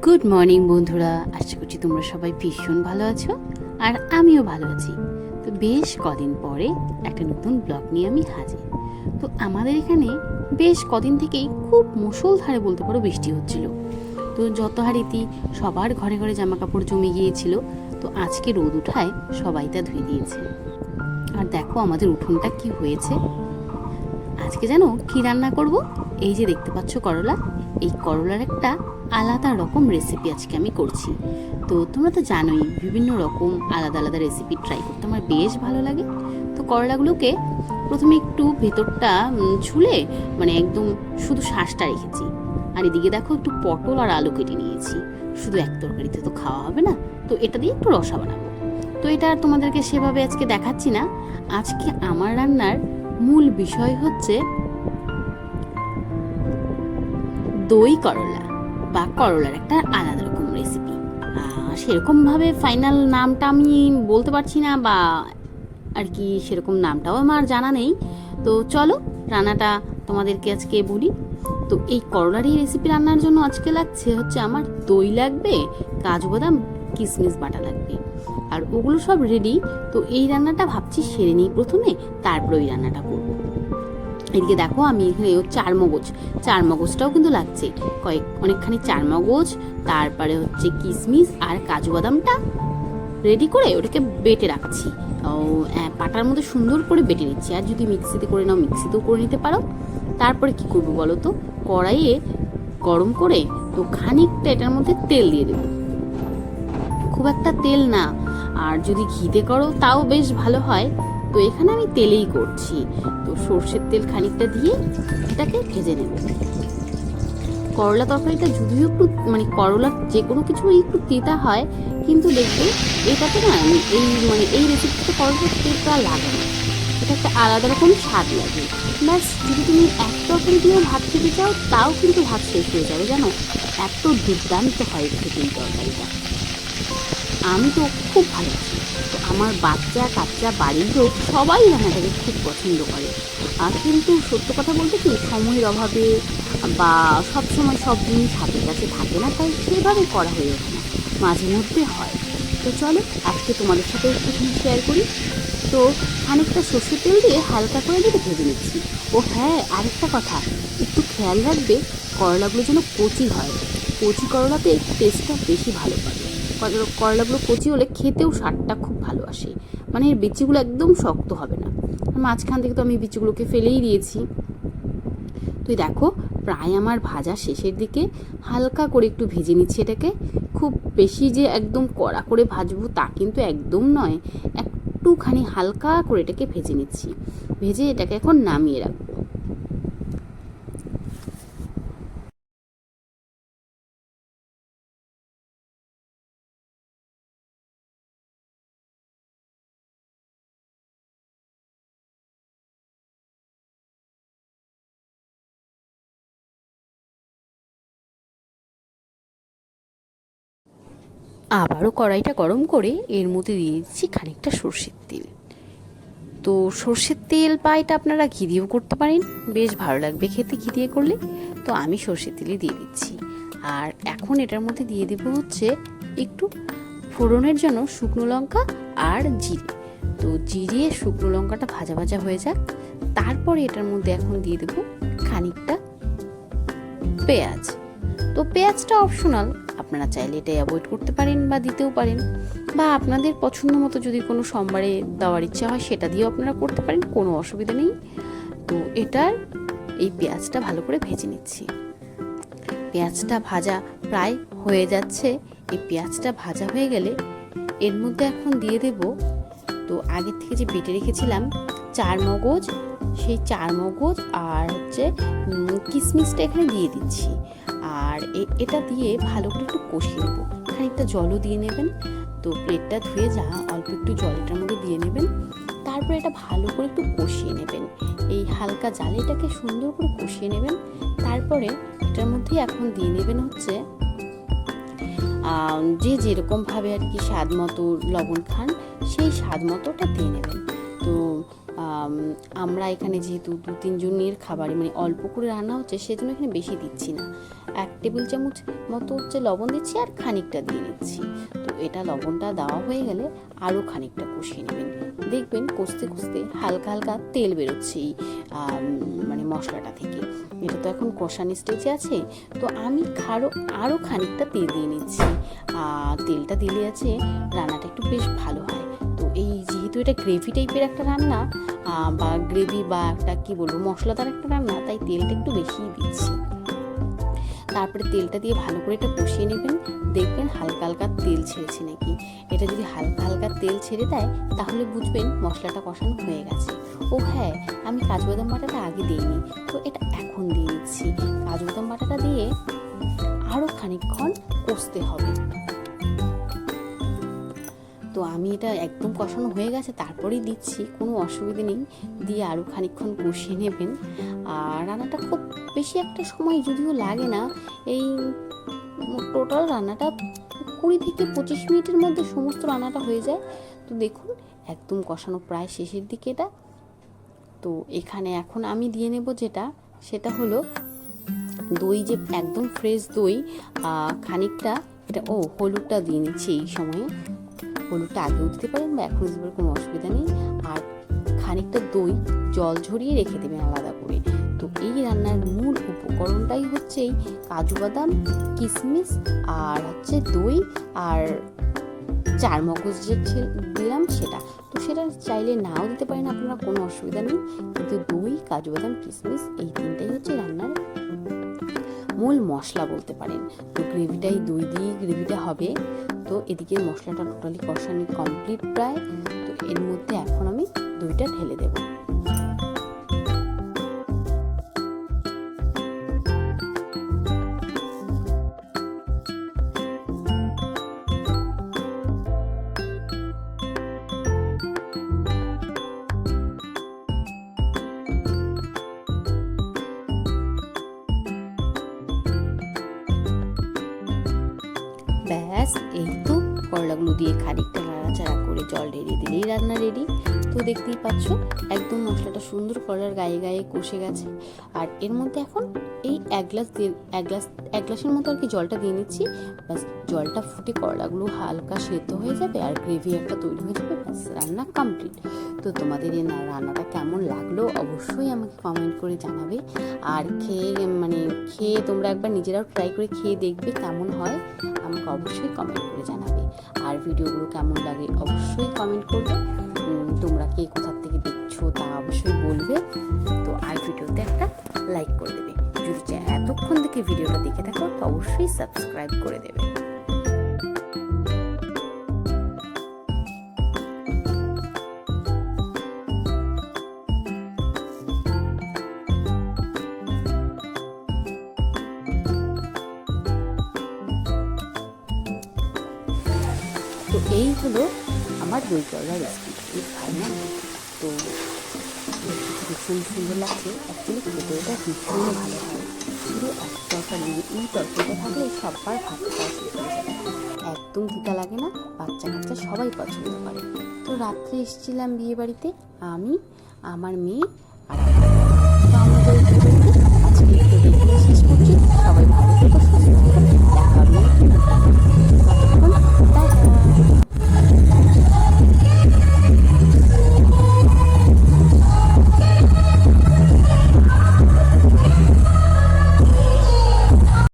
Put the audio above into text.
Good morning বন্ধুরা, আশা করছি তোমরা সবাই ভীষণ ভালো আছো আর আমিও ভালো আছি। তো বেশ কদিন পরে একটা নতুন ব্লগ নিয়ে আমি হাজির। তো আমাদের এখানে বেশ কদিন থেকেই খুব মুষলধারে বলতে পারো বৃষ্টি হচ্ছিল। তো যত হারিতি সবার ঘরে ঘরে জামা কাপড় জমে গিয়েছিল। তো আজকে রোদ উঠায় সবাই তা ধুয়ে দিয়েছে। আর দেখো আমাদের উঠোনটা কি হয়েছে। আজকে জানো কি রান্না করব? এই যে দেখতে পাচ্ছ করলা, এই করলার একটা আলাদা রকম রেসিপি আজকে আমি করছি। তো তোমরা তো জানোই বিভিন্ন রকম আলাদা আলাদা রেসিপি ট্রাই করতে আমার বেশ ভালো লাগে। তো করলাগুলোকে প্রথমে একটু ভেতরটা ছুলে মানে একদম শুধু শাঁসটা রেখেছি। আর এদিকে দেখো একটু পটল আর আলু কেটে নিয়েছি। শুধু এক তরকারিতে তো খাওয়া হবে না, তো এটা দিয়ে একটু রসা বানাবো। তো এটা আর তোমাদেরকে সেভাবে আজকে দেখাচ্ছি না। আজকে আমার রান্নার মূল বিষয় হচ্ছে দই করলা বা করলার একটা আলাদা রকম রেসিপি। সেরকমভাবে ফাইনাল নামটা আমি বলতে পারছি না, বা আর কি সেরকম নামটাও আমার জানা নেই। তো চলো রান্নাটা তোমাদেরকে আজকে বলি। তো এই করলার এই রেসিপি রান্নার জন্য আজকে লাগছে হচ্ছে আমার দই লাগবে, কাজু বাদাম কিশমিশ বাটা লাগবে, আর ওগুলো সব রেডি। তো এই রান্নাটা ভাবছি সেরে নিই প্রথমে, তারপর ওই রান্নাটা করবো। এদিকে দেখো আমি এখানে চার মগজটাও কিন্তু লাগছে, অনেকখানি চার মগজ, তারপরে হচ্ছে কিশমিশ আর কাজু বাদামটা রেডি করে ওটাকে বেটে রাখছি। পাটার মধ্যে সুন্দর করে বেটে নিচ্ছি। আর যদি মিক্সিতে করে নাও মিক্সিতেও করে নিতে পারো। তারপরে কি করবো বলো তো, কড়াইয়ে গরম করে তো খানিকটা এটার মধ্যে তেল দিয়ে দেবো, খুব একটা তেল না, আর যদি ঘিতে করো তাও বেশ ভালো হয়। তো এখানে আমি তেলেই করছি। তো সর্ষের তেল খানিকটা দিয়ে এটাকে ভেজে নেব। করলা তরকারিটা যদিও একটু মানে করলার যে কোনো কিছু একটু তেতা হয়, কিন্তু দেখবে এটাতে না এই রেসিপিতে করলার তেতা লাগে না, এটা একটা আলাদা রকম স্বাদ লাগে। ব্যাস, যদি তুমি এক তরকারি দিয়েও ভাত খেতে চাও তাও কিন্তু ভাত শেষ হয়ে যাবে, জানো এত দুর্দান্ত হয় খেতে এই তরকারিটা। আমি তো খুব ভালোবাসি। তো আমার বাচ্চা কাচ্চা বাড়ির লোক সবাই রান্নাটাকে খুব পছন্দ করে। আর কিন্তু সত্য কথা বলতে কি, সময়ের অভাবে বা সব সময় সব জিনিস হাতের কাছে থাকে না, তাই সেভাবে করা হয়ে ওঠে না, মাঝে মধ্যে হয়। তো চলো আজকে তোমাদের সাথে একটুখানি শেয়ার করি। তো খানিকটা সর্ষের তেল দিয়ে হালকা করে দিয়ে ভেজে নিচ্ছি। ও হ্যাঁ, আরেকটা কথা, একটু খেয়াল রাখবে করলাগুলো যেন কচি হয়। কচি করলাতে টেস্টটা বেশি ভালো পাবে। করলাগুলো কচি হলে খেতেও স্বাদটা খুব ভালো আসে, মানে এর বিচিগুলো একদম শক্ত হবে না। মাঝখান থেকে তো আমি বিচিগুলোকে ফেলেই দিয়েছি। তুই দেখো প্রায় আমার ভাজা শেষের দিকে, হালকা করে একটু ভেজে নিচ্ছি এটাকে। খুব বেশি যে একদম কড়া করে ভাজবো তা কিন্তু একদম নয়, একটুখানি হালকা করে এটাকে ভেজে নিচ্ছি। ভেজে এটাকে এখন নামিয়ে রাখবো। আবারও কড়াইটা গরম করে এর মধ্যে দিয়ে দিচ্ছি খানিকটা সর্ষের তেল। তো সর্ষের তেল বা এটা আপনারা ঘি দিয়েও করতে পারেন, বেশ ভালো লাগবে খেতে ঘি দিয়ে করলে। তো আমি সর্ষের তেলই দিয়ে দিচ্ছি। আর এখন এটার মধ্যে দিয়ে দেবো হচ্ছে একটু ফোড়নের জন্য শুকনো লঙ্কা আর জিরে। তো জিরে শুকনো লঙ্কাটা ভাজা ভাজা হয়ে যাক, তারপরে এটার মধ্যে এখন দিয়ে দেবো খানিকটা পেঁয়াজ। তো পেঁয়াজটা অপশনাল, আপনারা চাইলে এটা অ্যাভয়েড করতে পারেন বা দিতেও পারেন, বা আপনাদের পছন্দ মতো যদি কোনো সোমবারে দেওয়ার ইচ্ছা হয় সেটা দিয়েও আপনারা করতে পারেন, কোনো অসুবিধা নেই। তো এটার এই পেঁয়াজটা ভালো করে ভেজে নিচ্ছি। পেঁয়াজটা ভাজা প্রায় হয়ে যাচ্ছে। এই পেঁয়াজটা ভাজা হয়ে গেলে এর মধ্যে এখন দিয়ে দেব তো আগের থেকে যে বেটে রেখেছিলাম চার মগজ, সেই চার মগজ আর হচ্ছে কিশমিশটা এখানে দিয়ে দিচ্ছি। আর এটা দিয়ে ভালো করে একটু কষিয়ে নেবো, খানিকটা জলও দিয়ে নেবেন। তো প্লেটটা ধুয়ে অল্প একটু জল এটার মধ্যে দিয়ে নেবেন। তারপরে এটা ভালো করে একটু কষিয়ে নেবেন, এই হালকা জালে এটাকে সুন্দর করে কষিয়ে নেবেন। তারপরে এটার মধ্যে এখন দিয়ে নেবেন হচ্ছে যে যেরকমভাবে আর কি স্বাদ মতো লবণ খান, সেই স্বাদ মতোটা দিয়ে নেবেন। তো আমরা এখানে যেহেতু 2-3 জনের খাবারই মানে অল্প করে রান্না হচ্ছে, সেজন্য এখানে বেশি দিচ্ছি না। 1 টেবিল চামচ মতো হচ্ছে লবণ দিচ্ছি আর খানিকটা দিয়ে নিচ্ছি। তো এটা লবণটা দেওয়া হয়ে গেলে আরও খানিকটা কষিয়ে নেবেন। দেখবেন কষতে কষতে হালকা হালকা তেল বেরোচ্ছে এই মানে মশলাটা থেকে। এটা তো এখন কষানি স্টেজে আছে, তো আমি আরও খানিকটা তেল দিয়ে নিচ্ছি। তেলটা দিলে আছে রান্নাটা একটু বেশ ভালো হয়। তো এই যেহেতু এটা গ্রেভি টাইপের একটা রান্না বা গ্রেভি বা একটা কী বলবো মশলাদার একটা রান্না, তাই তেলটা একটু বেশিই দিচ্ছি। তারপরে তেলটা দিয়ে ভালো করে এটা কষিয়ে নেবেন। দেখবেন হালকা হালকা তেল ছেড়েছে নাকি। এটা যদি হালকা হালকা তেল ছেড়ে দেয় তাহলে বুঝবেন মশলাটা কষানো হয়ে গেছে। ও হ্যাঁ, আমি কাজু বাদাম বাটাটা আগে দিইনি, তো এটা এখন দিয়ে নিচ্ছি। কাজু বাদাম বাটাটা দিয়ে আরও খানিকক্ষণ কষতে হবে। তো আমি এটা একদম কষানো হয়ে গেছে তারপরেই দিচ্ছি, কোনো অসুবিধে নেই। দিয়ে আরও খানিকক্ষণ কষিয়ে নেবেন। আর রান্নাটা খুব বেশি একটা সময় যদিও লাগে না, এই টোটাল রান্নাটা 20 থেকে 25 মিনিটের মধ্যে সমস্ত রান্নাটা হয়ে যায়। তো দেখুন একদম কষানো প্রায় শেষের দিকে এটা। তো এখানে এখন আমি দিয়ে নেব সেটা হলো দই, যে একদম ফ্রেশ দই খানিকটা। এটা হলুদটা দিয়ে নিচ্ছি এই সময়ে। হলুদটা আগেও দিতে পারেন বা এখন দিতে পারেন, কোনো অসুবিধা নেই। আর খানিকটা দই জল ঝরিয়ে রেখে দেবেন আলাদা করে। তো এই রান্নার মূল উপকরণটাই হচ্ছে এই কাজু বাদাম, কিশমিশ আর হচ্ছে দই আর চারমগজ যে দিলাম সেটা। তো সেটা চাইলে নাও দিতে পারেন আপনারা, কোনো অসুবিধা নেই। কিন্তু দই, কাজু বাদাম, কিশমিশ এই তিনটাই হচ্ছে রান্নার মূল মশলা বলতে পারেন। তো গ্রেভিটাই দই দিয়ে গ্রেভিটা হবে। তো এদিকে মশলাটা টোটালি কষানো কমপ্লিট প্রায়। তো এর মধ্যে এখন আমি দইটা ঢেলে দেব। ব্যাস, এই তো করলাগুলো দিয়ে খানিকটা নাড়াচাড়া করে জল ঢেলে দিলেই রান্না রেডি। তো দেখতেই পাচ্ছ একদম মশলাটা সুন্দর করলার গায়ে গায়ে কষে গেছে। আর এর মধ্যে এখন এই এক গ্লাসের মতো আর কি জলটা দিয়ে নিচ্ছি। ব্যাস, জলটা ফুটে করলাগুলো হালকা সেদ্ধ হয়ে যাবে আর গ্রেভি একটা তৈরি হয়ে যাবে। ব্যাস, রান্না কমপ্লিট। তো তোমাদের এই রান্নাটা কেমন লাগলো অবশ্যই আমাকে কমেন্ট করে জানাবে। আর খেয়ে তোমরা একবার নিজেরাও ট্রাই করে খেয়ে দেখবে কেমন হয়, আমাকে অবশ্যই কমেন্ট করে জানাবে। আর ভিডিওগুলো কেমন লাগে অবশ্যই কমেন্ট করবে। তোমরা কে কোথার থেকে দেখছো তা অবশ্যই বলবে। তো আর ভিডিওতে একটা লাইক করে দেবে। যদি এতক্ষণ থেকে ভিডিওটা দেখে থাকো তো অবশ্যই সাবস্ক্রাইব করে দেবে। তো এই হলো আমার দই করলা রেসিপি। ফাইনাল। তো ভীষণ সুন্দর লাগছে। অ্যাকচুয়ালি খেতে এটা ভীষণ ভালো হয়। শুধু এক তরকারি, এই তরকারিটা থাকলে সবার ভাত খাওয়া শেষ হয়ে যাবে। একদম তিতা লাগে না, বাচ্চা কাচ্চা সবাই পছন্দ করে। তো রাত্রে এসেছিলাম বিয়ে বাড়িতে আমি, আমার মেয়ে আর আমাদের